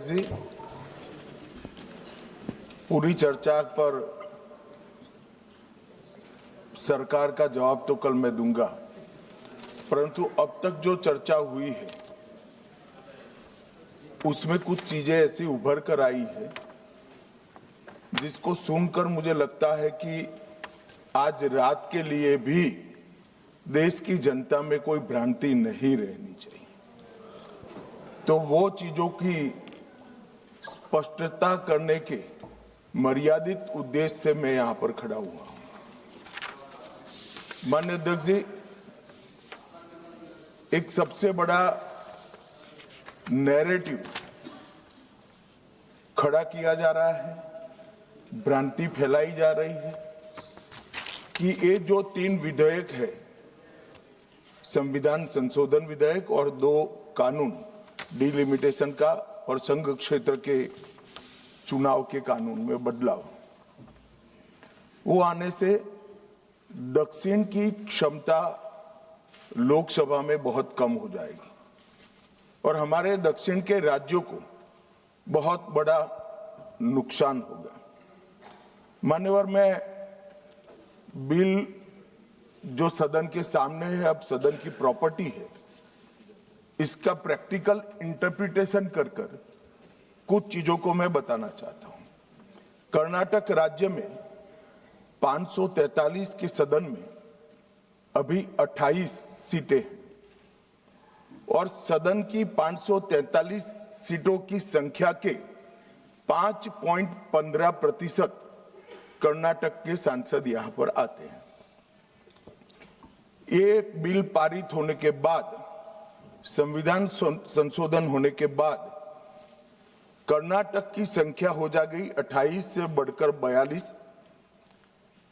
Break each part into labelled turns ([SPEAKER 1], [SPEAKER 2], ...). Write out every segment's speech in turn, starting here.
[SPEAKER 1] जी, पूरी चर्चा पर सरकार का जवाब तो कल मैं दूंगा, परंतु अब तक जो चर्चा हुई है उसमें कुछ चीजें ऐसी उभर कर आई है जिसको सुनकर मुझे लगता है कि आज रात के लिए भी देश की जनता में कोई भ्रांति नहीं रहनी चाहिए। तो वो चीजों की स्पष्टता करने के मर्यादित उद्देश्य से मैं यहां पर खड़ा हुआ हूं। माननीय अध्यक्ष जी, एक सबसे बड़ा नैरेटिव खड़ा किया जा रहा है, भ्रांति फैलाई जा रही है कि ये जो 3 विधेयक है, संविधान संशोधन विधेयक और 2 कानून, डिलिमिटेशन का और संघ क्षेत्र के चुनाव के कानून में बदलाव, वो आने से दक्षिण की क्षमता लोकसभा में बहुत कम हो जाएगी और हमारे दक्षिण के राज्यों को बहुत बड़ा नुकसान होगा। मान्यवर, मैं बिल जो सदन के सामने है, अब सदन की प्रॉपर्टी है, इसका प्रैक्टिकल इंटरप्रिटेशन कर कुछ चीजों को मैं बताना चाहता हूं। कर्नाटक राज्य में 543 के सदन में अभी 28 सीटें हैं और सदन की 543 सीटों की संख्या के 5.15% कर्नाटक के सांसद यहां पर आते हैं। ये बिल पारित होने के बाद, संविधान संशोधन होने के बाद कर्नाटक की संख्या हो जाएगी 28 से बढ़कर 42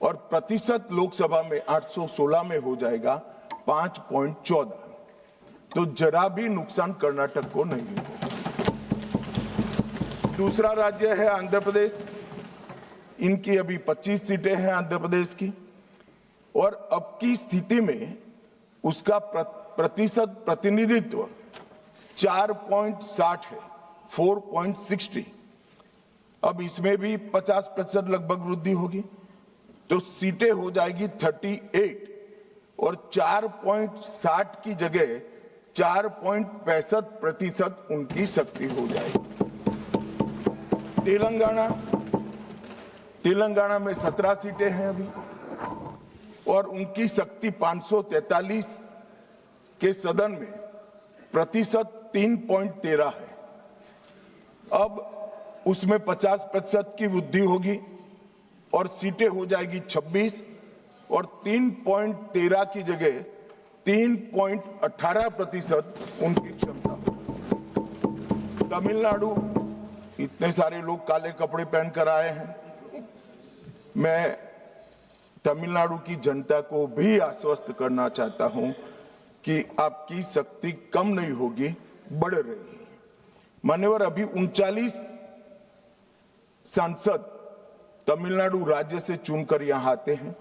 [SPEAKER 1] और प्रतिशत लोकसभा में 816 में हो जाएगा 5.14। तो जरा भी नुकसान कर्नाटक को नहीं होगा। दूसरा राज्य है आंध्र प्रदेश। इनकी अभी 25 सीटें हैं आंध्र प्रदेश की और अब की स्थिति में उसका प्रतिशत प्रतिनिधित्व 4.60 है, 4.60। अब इसमें भी 50% लगभग वृद्धि होगी, तो सीटें हो जाएगी 38 और 4.60 की जगह 4.65% उनकी शक्ति हो जाएगी। तेलंगाना में 17 सीटें हैं अभी और उनकी शक्ति 543 के सदन में प्रतिशत 3.13 है। अब उसमें 50% की वृद्धि होगी और सीटें हो जाएगी 26 और 3.13 की जगह 3.18% उनकी क्षमता। तमिलनाडु, इतने सारे लोग काले कपड़े पहनकर आए हैं, मैं तमिलनाडु की जनता को भी आश्वस्त करना चाहता हूं कि आपकी शक्ति कम नहीं होगी, बढ़ रही है। मान्यवर, अभी 39 सांसद तमिलनाडु राज्य से चुनकर यहां आते हैं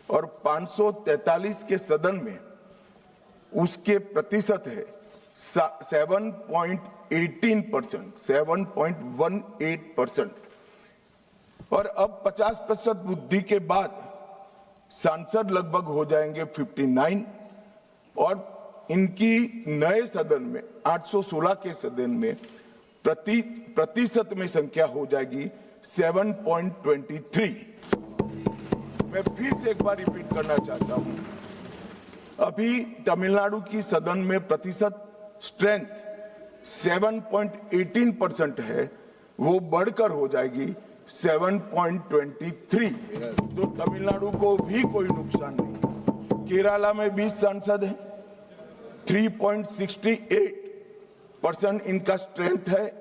[SPEAKER 1] और 543 के सदन में उसके प्रतिशत है 7.18% और अब 50% वृद्धि के बाद सांसद लगभग हो जाएंगे 59 और इनकी नए सदन में 816 के सदन में प्रतिशत में संख्या हो जाएगी 7.23। मैं फिर से एक बार रिपीट करना चाहता हूं, अभी तमिलनाडु की सदन में प्रतिशत स्ट्रेंथ 7.18% है, वो बढ़कर हो जाएगी 7.23। तो तमिलनाडु को भी कोई नुकसान नहीं। केरला में 20 सांसद हैं, 3.68% इनका स्ट्रेंथ है,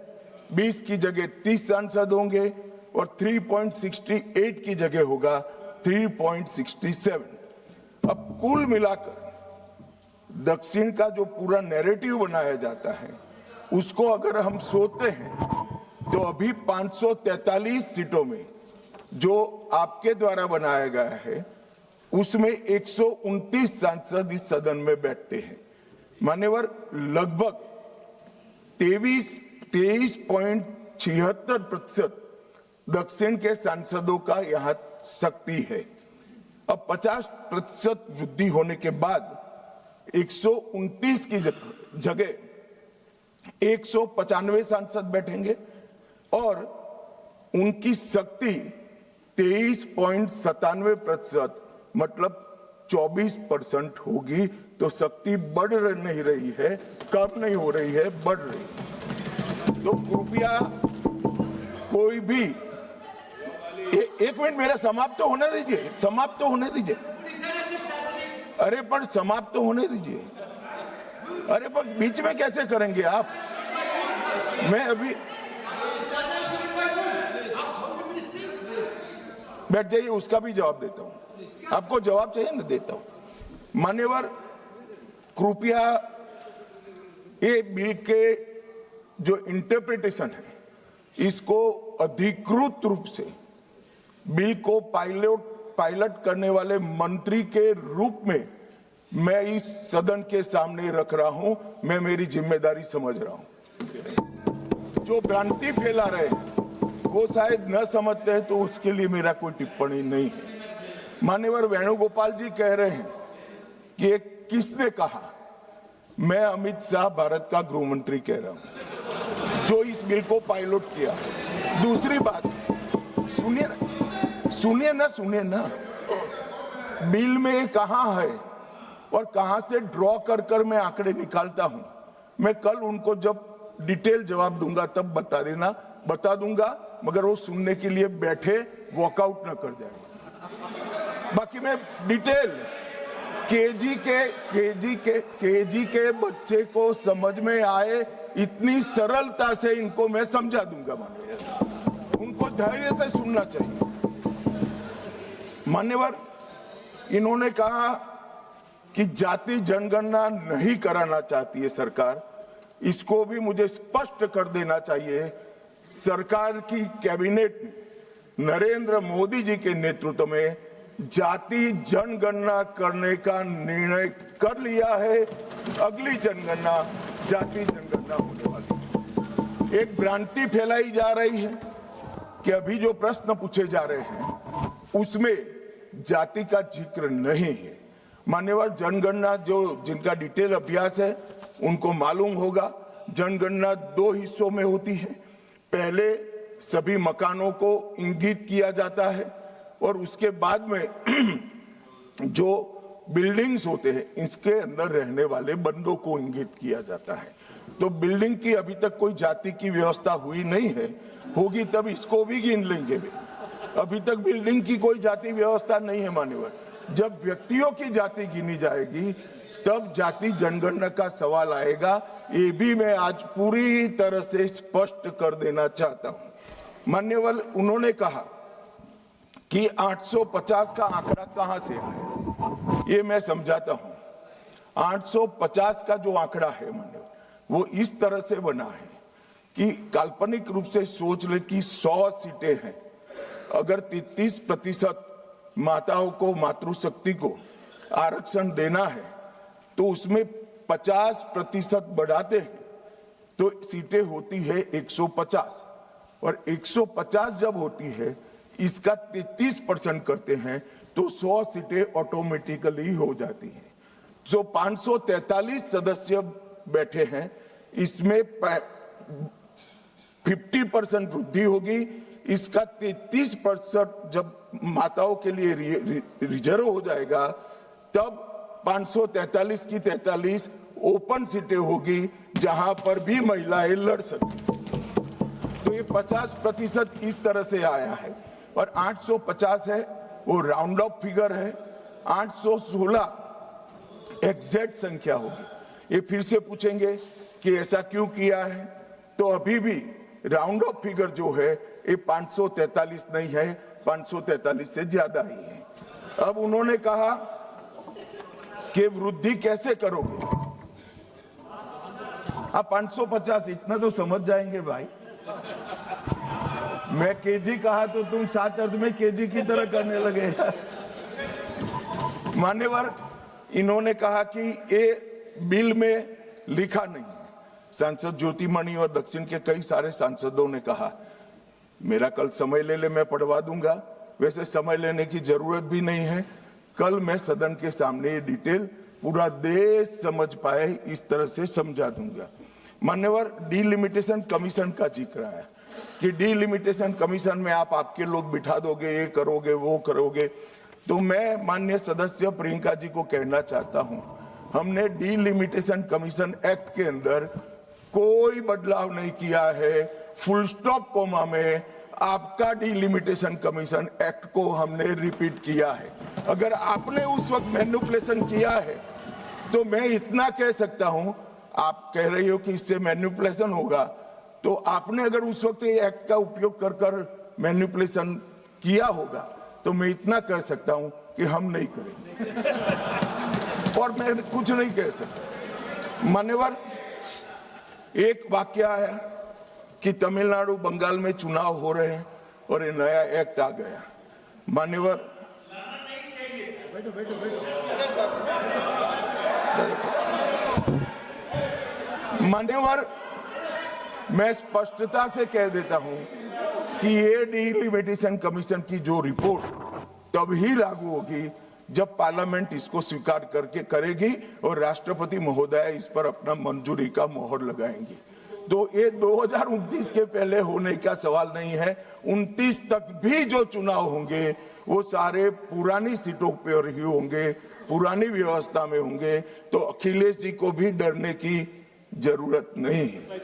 [SPEAKER 1] 20 की जगह 30 सांसद होंगे और 3.68 की जगह होगा 3.67। अब कुल मिलाकर दक्षिण का जो पूरा नैरेटिव बनाया जाता है उसको अगर हम सोचते हैं तो अभी 543 सीटों में जो आपके द्वारा बनाया गया है उसमें 129 सांसद इस सदन में बैठते हैं। मान्यवर, लगभग 23.76% दक्षिण के सांसदों का यहाँ शक्ति है। अब 50% वृद्धि होने के बाद 129 की जगह 195 सांसद बैठेंगे और उनकी शक्ति 23.97% मतलब 24% होगी। तो शक्ति बढ़ नहीं रही है, कम नहीं हो रही है, बढ़ रही है। तो कृपया कोई भी एक मिनट मेरा समाप्त तो होने दीजिए, समाप्त तो होने दीजिए। अरे पर समाप्त तो होने दीजिए। अरे पर बीच में कैसे करेंगे आप? मैं अभी बैठ जाइए, उसका भी जवाब देता हूं। आपको जवाब चाहिए ना, देता हूं। मान्यवर, कृपया ये बिल के जो इंटरप्रिटेशन है इसको अधिकृत रूप से बिल को पायलट करने वाले मंत्री के रूप में मैं इस सदन के सामने रख रहा हूं। मैं मेरी जिम्मेदारी समझ रहा हूं। जो भ्रांति फैला रहे हैं वो शायद न समझते हैं, तो उसके लिए मेरा कोई टिप्पणी नहीं है। मान्यवर वेणुगोपाल जी कह रहे हैं कि किसने कहा? मैं अमित शाह भारत का गृह मंत्री कह रहा हूं, जो इस बिल को पायलट किया। दूसरी बात, सुनिए ना, बिल में कहां है और कहां से ड्रॉ कर मैं आंकड़े निकालता हूं। मैं कल उनको जब डिटेल जवाब दूंगा तब बता दूंगा, मगर वो सुनने के लिए बैठे वॉकआउट न कर जाए। बाकी मैं डिटेल केजी के बच्चे को समझ में आए इतनी सरलता से इनको मैं समझा दूंगा। उनको धैर्य से सुनना चाहिए। मान्यवर, इन्होंने कहा कि जाति जनगणना नहीं कराना चाहती है सरकार। इसको भी मुझे स्पष्ट कर देना चाहिए। सरकार की कैबिनेट ने नरेंद्र मोदी जी के नेतृत्व में जाति जनगणना करने का निर्णय कर लिया है। अगली जनगणना जाति जनगणना होने वाली। एक भ्रांति फैलाई जा रही है कि अभी जो प्रश्न पूछे जा रहे हैं उसमें जाति का जिक्र नहीं है। मान्यवर, जनगणना जिनका डिटेल अभ्यास है उनको मालूम होगा, जनगणना 2 हिस्सों में होती है। पहले सभी मकानों को इंगित किया जाता है और उसके बाद में जो बिल्डिंग्स होते हैं इसके अंदर रहने वाले बंदों को इंगित किया जाता है। तो बिल्डिंग की अभी तक कोई जाति की व्यवस्था हुई नहीं है, होगी तब इसको भी गिन लेंगे। अभी तक बिल्डिंग की कोई जाति व्यवस्था नहीं है। मान्यवर, जब व्यक्तियों की जाति गिनी जाएगी तब जाति जनगणना का सवाल आएगा। ये भी मैं आज पूरी तरह से स्पष्ट कर देना चाहता हूं। मान्यवर, उन्होंने कहा कि 850 का आंकड़ा कहां से आया, ये मैं समझाता हूं। 850 का जो आंकड़ा है मान्यवर, वो इस तरह से बना है कि काल्पनिक रूप से सोच ले कि 100 सीटें हैं। अगर 33% माताओं को, मातृशक्ति को आरक्षण देना है तो उसमें 50% बढ़ाते हैं तो सीटें होती है 150, और 150 जब होती है इसका 33% करते हैं तो 100 सीटें ऑटोमेटिकली हो जाती हैं। जो 543 सदस्य बैठे हैं इसमें 50% वृद्धि होगी। इसका 33% जब माताओं के लिए रिजर्व हो जाएगा तब 543 की 43 ओपन सीटें होगी जहां पर भी महिलाएं लड़ सकती। तो ये 50% इस तरह से आया है। और 850 है वो राउंड ऑफ फिगर है। 816 एग्जैक्ट संख्या होगी। ये फिर से पूछेंगे कि ऐसा क्यों किया है, तो अभी भी राउंड ऑफ फिगर जो है ये 543 नहीं है, 543 से ज्यादा ही है। अब उन्होंने कहा कि वृद्धि कैसे करोगे? आप 550 इतना तो समझ जाएंगे भाई। मैं केजी कहा तो तुम 7 अर्थ में केजी की तरह करने लगे। मान्यवर, इन्होंने कहा कि ये बिल में लिखा नहीं है। सांसद ज्योतिमणि और दक्षिण के कई सारे सांसदों ने कहा, मेरा कल समय ले ले, मैं पढ़वा दूंगा। वैसे समय लेने की जरूरत भी नहीं है। कल मैं सदन के सामने ये डिटेल पूरा देश समझ पाए इस तरह से समझा दूंगा। मान्यवर, डीलिमिटेशन कमीशन का जिक्र आया कि डीलिमिटेशन कमीशन में आप आपके लोग बिठा दोगे, ये करोगे, वो करोगे। तो मैं माननीय सदस्य प्रियंका जी को कहना चाहता हूं, हमने डीलिमिटेशन कमीशन एक्ट के अंदर कोई बदलाव नहीं किया है। फुल स्टॉप कोमा में आपका डीलिमिटेशन कमीशन एक्ट को हमने रिपीट किया है। अगर आपने उस वक्त मैनिपुलेशन किया है तो मैं इतना कह सकता हूं, आप कह रही हो कि इससे मैनिपुलेशन होगा, तो आपने अगर उस वक्त ये एक्ट का उपयोग कर कर मैनिपुलेशन किया होगा तो मैं इतना कर सकता हूं कि हम नहीं करेंगे और मैं कुछ नहीं कह सकता। मान्यवर, एक वाक्य है कि तमिलनाडु बंगाल में चुनाव हो रहे हैं और ये नया एक्ट आ गया। मान्यवर, मान्यवर, मैं स्पष्टता से कह देता हूं कि ये डीलिमिटेशन कमीशन की जो रिपोर्ट तभी लागू होगी जब पार्लियामेंट इसको स्वीकार करके करेगी और राष्ट्रपति महोदय इस पर अपना मंजूरी का मोहर लगाएंगी। तो ये 2029 के पहले होने का सवाल नहीं है। 29 तक भी जो चुनाव होंगे वो सारे पुरानी सीटों पर ही होंगे, पुरानी व्यवस्था में होंगे। तो अखिलेश जी को भी डरने की जरूरत नहीं है।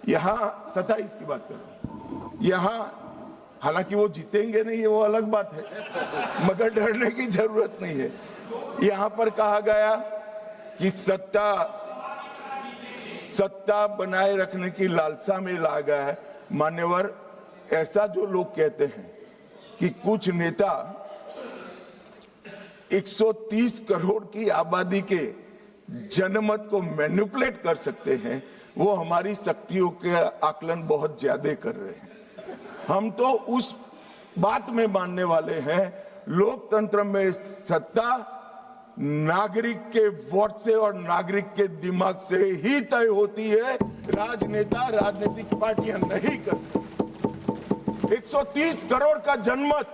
[SPEAKER 1] यहाँ 27 की बात करो, यहाँ हालांकि वो जीतेंगे नहीं, ये वो अलग बात है, मगर डरने की जरूरत नहीं है। यहाँ पर कहा गया कि सत्ता बनाए रखने की लालसा में ला गया है। मान्यवर, ऐसा जो लोग कहते हैं कि कुछ नेता 130 करोड़ की आबादी के जनमत को मैनिपुलेट कर सकते हैं, वो हमारी शक्तियों के आकलन बहुत ज्यादा कर रहे हैं। हम तो उस बात में मानने वाले हैं, लोकतंत्र में सत्ता नागरिक के वोट से और नागरिक के दिमाग से ही तय होती है। राजनेता, राजनीतिक पार्टियां नहीं कर सकती। 130 करोड़ का जनमत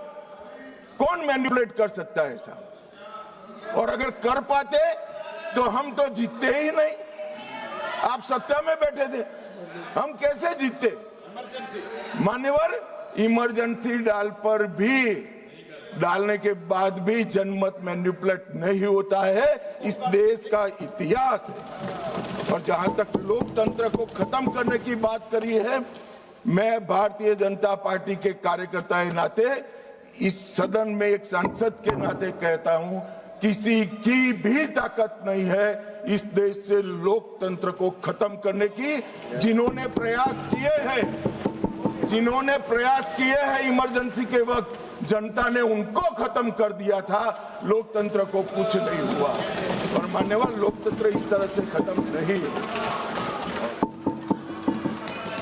[SPEAKER 1] कौन मैनिपुलेट कर सकता है ऐसा? और अगर कर पाते तो हम तो जीतते ही नहीं। आप सत्ता में बैठे थे, हम कैसे जीतते? मान्यवर, इमरजेंसी डालने के बाद भी जनमत मैनिपुलेट नहीं होता है, इस देश का इतिहास है। और जहां तक लोकतंत्र को खत्म करने की बात करी है, मैं भारतीय जनता पार्टी के कार्यकर्ता के नाते, इस सदन में एक सांसद के नाते कहता हूं, किसी की भी ताकत नहीं है इस देश से लोकतंत्र को खत्म करने की। जिन्होंने प्रयास किए हैं इमरजेंसी के वक्त, जनता ने उनको खत्म कर दिया था, लोकतंत्र को कुछ नहीं हुआ। और मान्यवर, लोकतंत्र इस तरह से खत्म नहीं है।